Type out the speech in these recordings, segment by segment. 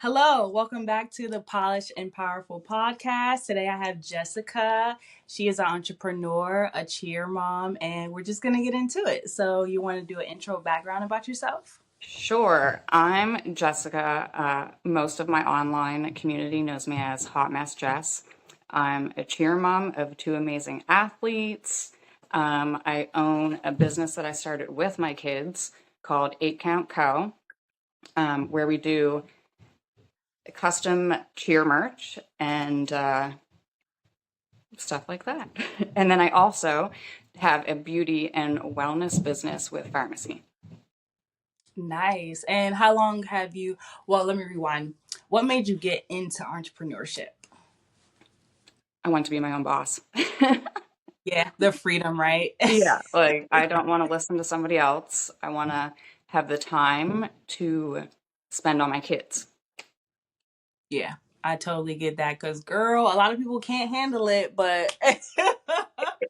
Hello, welcome back to the Polished and Powerful podcast. Today I have Jessica. She is an entrepreneur, a cheer mom, and we're just going to get into it. So, you want to do an intro background about yourself? Sure. I'm Jessica. Most of my online community knows me as Hot Mess Jess. I'm a cheer mom of two amazing athletes. I own a business that I started with my kids called 8 Count Co., where we do custom cheer merch and stuff like that. And then I also have a beauty and wellness business with pharmacy. Nice. And how long have you, well, let me rewind. What made you get into entrepreneurship? I want to be my own boss. Yeah, the freedom, right? Yeah, like I don't want to listen to somebody else. I want to have the time to spend on my kids. Yeah, I totally get that because, girl, a lot of people can't handle it, but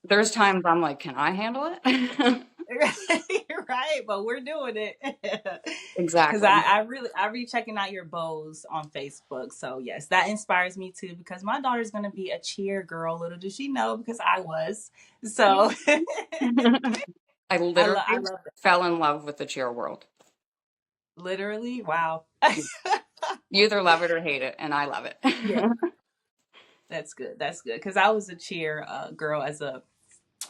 There's times I'm like, can I handle it? right, but we're doing it. Because Exactly. I really checking out your bows on Facebook. So yes, that inspires me too because my daughter's gonna be a cheer girl. Little does she know because I was. So I I literally love it. fell in love with the cheer world. Literally, wow. You either love it or hate it, and I love it. Yeah, that's good. That's good because I was a cheer girl as a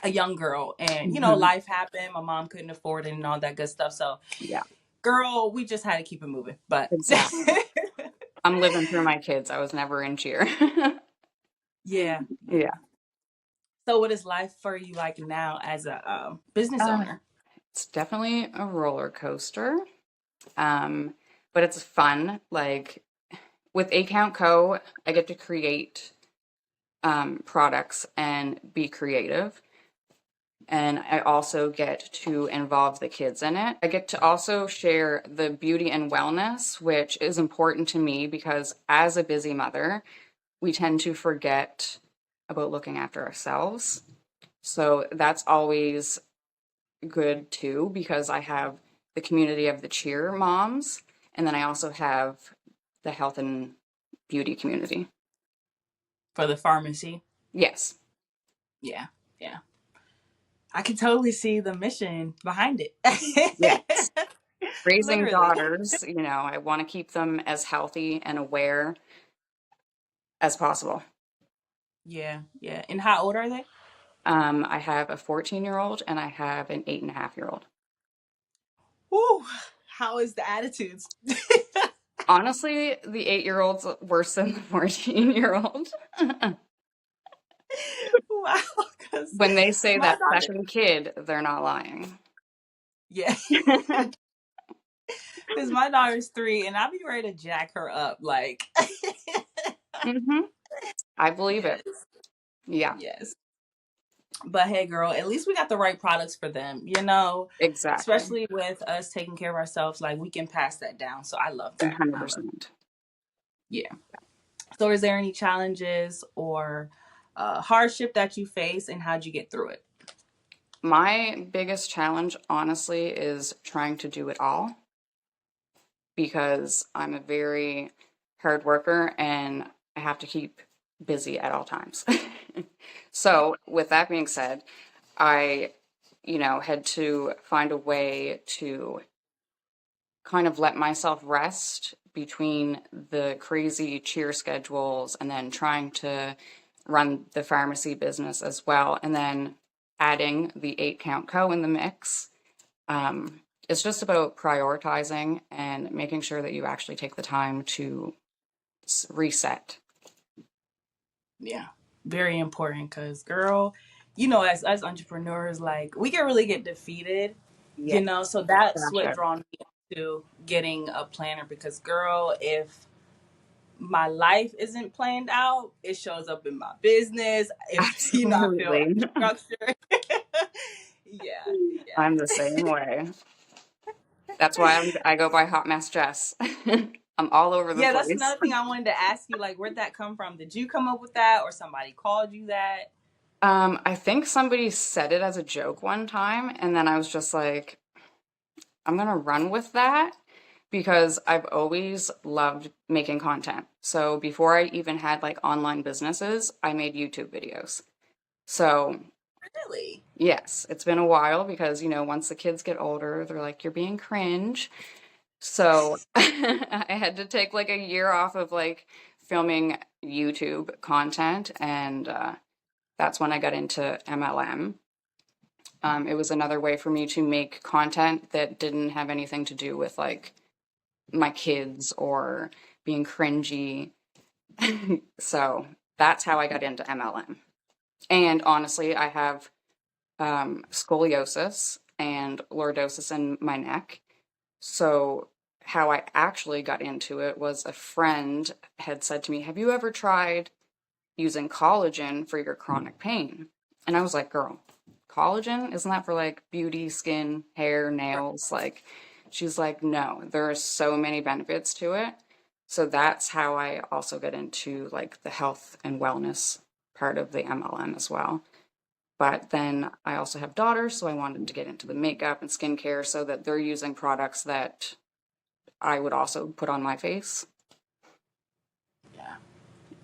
young girl, and Mhm. life happened. My mom couldn't afford it and all that good stuff. So, Yeah, girl, we just had to keep it moving. But exactly. I'm living through my kids. I was never in cheer. yeah, Yeah. yeah. So, what is life for you like now as a business Uh, owner? it's definitely a roller coaster. Um, but it's fun. Like with A Count Co., I get to create products and be creative. And I also get to involve the kids in it. I get to also share the beauty and wellness, which is important to me because as a busy mother, we tend to forget about looking after ourselves. So that's always good too because I have the community of the cheer moms, and then I also have the health and beauty community. For the pharmacy? Yes. Yeah, yeah. I can totally see the mission behind it. Yes. Raising Literally. daughters, I want to keep them as healthy and aware as possible. Yeah, yeah. And how old are they? I have a 14-year-old and I have an 8.5-year-old. Woo. How is the attitudes? Honestly, the 8-year-old's worse than the 14-year-old. Wow, because When they say my that daughter, second kid, they're not lying. yeah, because my daughter's 3, and I'll be ready to jack her up. Like, Hmm. I believe yes, it. Yeah, yes. But hey, girl, at least we got the right products for them, exactly. especially with us taking care of ourselves. Like, we can pass that down. So I love that. I love 100%. Yeah. So, is there any challenges or hardship that you face, and how'd you get through it? My biggest challenge, honestly, is trying to do it all because I'm a very hard worker and I have to keep busy at all times. Yeah. So, with that being said, I, had to find a way to kind of let myself rest between the crazy cheer schedules and then trying to run the pharmacy business as well, and then adding the 8 Count Co. in the mix. It's just about prioritizing and making sure that you actually take the time to reset. Yeah. Very important because, girl, as entrepreneurs, like, we can really get defeated, Yeah, so that's what gotcha. drawn me to getting a planner because, girl, if my life isn't planned out, it shows up in my business. If, I feel Absolutely. unstructured. Yeah, yeah. I'm the same way. That's why I go by Hot Mess Jess. I'm all over the Yeah, that's place. another thing I wanted to ask you. Like, where'd that come from? Did you come up with that or somebody called you that? I think somebody said it as a joke one time, and then I was just like, I'm gonna run with that. because I've always loved making content. So before I even had like online businesses, I made YouTube videos. So Really? yes, it's been a while because, once the kids get older, they're like, you're being cringe. So I had to take like a year off of like filming YouTube content, and that's when I got into MLM. It was another way for me to make content that didn't have anything to do with like my kids or being cringy. So that's how I got into MLM. And honestly, I have scoliosis and lordosis in my neck. So how I actually got into it was a friend had said to me, have you ever tried using collagen for your chronic pain? And I was like, girl, collagen? Isn't that for like beauty, skin, hair, nails? Like, she's like, no, there are so many benefits to it. So that's how I also get into like the health and wellness part of the MLM as well. But then I also have daughters, so I wanted to get into the makeup and skincare so that they're using products that I would also put on my face. Yeah.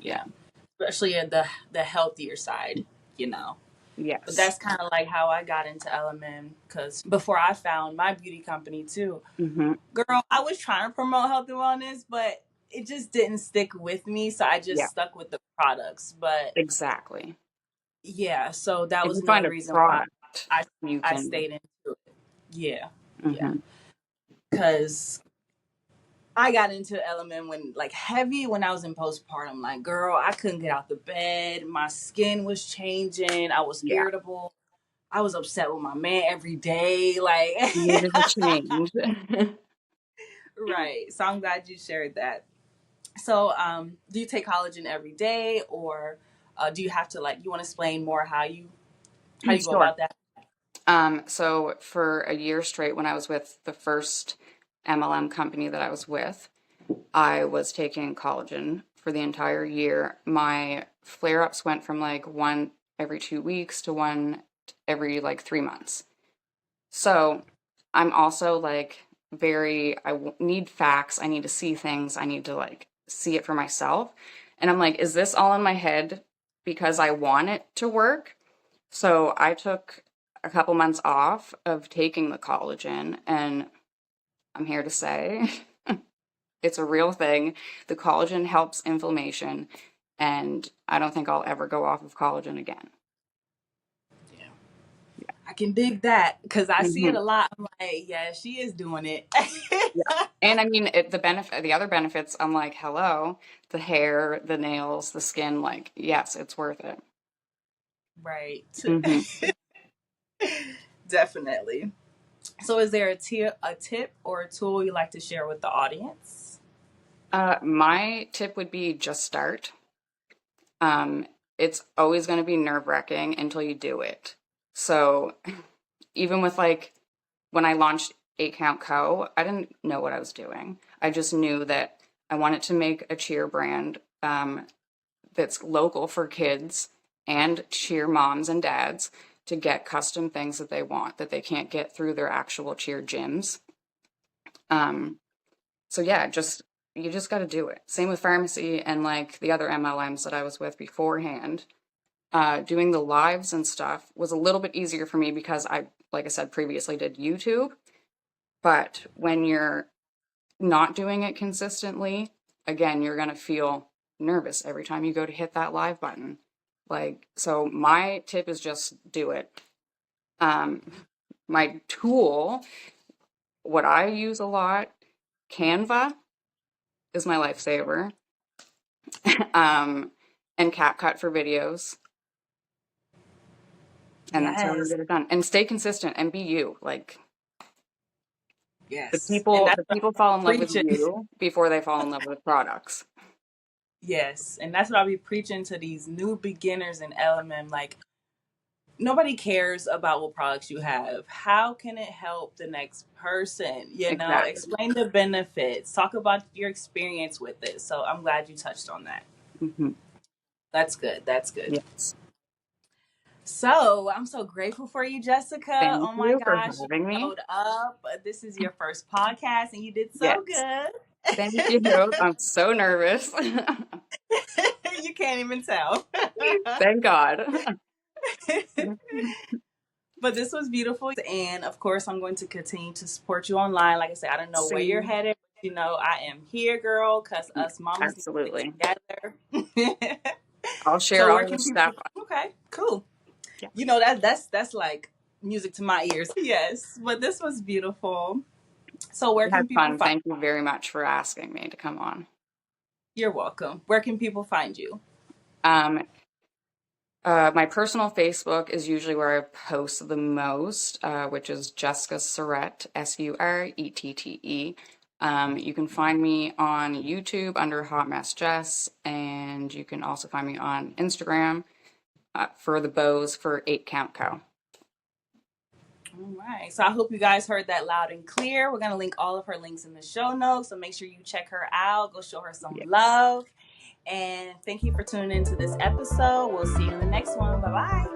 Yeah. Yeah. Especially at the healthier side, you know. But Yes. that's kind of like how I got into LMN because before I found my beauty company too, Mm-hmm. girl, I was trying to promote health and wellness, but it just didn't stick with me. So I just Yeah, stuck with the products. But exactly. yeah, so that If was you find another a reason why product, I you I can. stayed into it. Yeah, yeah, Mm-hmm. because I got into LMN when like heavy when I was in postpartum. Like, girl, I couldn't get out the bed. My skin was changing. I was Yeah, irritable. I was upset with my man every day. Like, you needed to change. right. So I'm glad you shared that. So, do you take collagen every day, or do you have to like? You want to explain more how you go Sure. about that? So for a year straight, when I was with the first MLM company that I was with, I was taking collagen for the entire year. My flare-ups went from like one every 2 weeks to one every like 3 months. So I'm also like need facts. I need to see things. I need to like see it for myself. And I'm like, is this all in my head because I want it to work? So I took a couple months off of taking the collagen, and I'm here to say it's a real thing. The collagen helps inflammation, and I don't think I'll ever go off of collagen again. Yeah, I can dig that because I see it Hmm. a lot. I'm like, yeah, she is doing it. Yeah. And I mean, the other benefits, I'm like, hello, the hair, the nails, the skin, like, yes, it's worth it. Right. Hmm. Definitely. So, is there a tip or a tool you like to share with the audience? My tip would be just start. Um, it's always going to be nerve-wracking until you do it. So even with like when I launched 8 Count Co., I didn't know what I was doing. I just knew that I wanted to make a cheer brand that's local for kids and cheer moms and dads to get custom things that they want that they can't get through their actual cheer gyms. Um, so yeah, just you just got to do it. Same with pharmacy and like the other MLMs that I was with beforehand. Doing the lives and stuff was a little bit easier for me because like I said previously, did YouTube. But when you're not doing it consistently, again, you're going to feel nervous every time you go to hit that live button. Like, so my tip is just do it. Um, my tool, what I use a lot, Canva is my lifesaver. um, and CapCut for videos. And that's how we Yes. get it done. And stay consistent and be you. Like, the Yes. And people that's the what people fall I'm in love with preaching. you before they fall in love with products. Yes. And that's what I'll be preaching to these new beginners in LMM. Like, nobody cares about what products you have. How can it help the next person? Exactly. Explain the benefits, talk about your experience with it. So I'm glad you touched on that. Hmm. That's good. That's good. Yes. So I'm so grateful for you, Jessica. Thank Oh my you for gosh, you having me. showed up. This is your first podcast and you did so Yes. good. Thank you. I'm so nervous. You can't even tell. Thank God. But this was beautiful. And of course, I'm going to continue to support you online. Like I said, I don't know where you're Same. headed, but you know, I am here, girl, because us mamas need to Absolutely. stick together. I'll share So all where your can stuff. people? Okay, cool. Yeah. You know that's like music to my ears. Yes, but this was beautiful. So where We had can people fun. find? Thank you very much for asking me to come on. You're welcome. Where can people find you? Um, my personal Facebook is usually where I post the most, which is Jessica Surrette, Surette. You can find me on YouTube under Hot Mess Jess, and you can also find me on Instagram for the bows for 8 Count Co. All right. So I hope you guys heard that loud and clear. We're gonna link all of her links in the show notes. So make sure you check her out. Go show her some Yes. love. And thank you for tuning into this episode. We'll see you in the next one. Bye bye.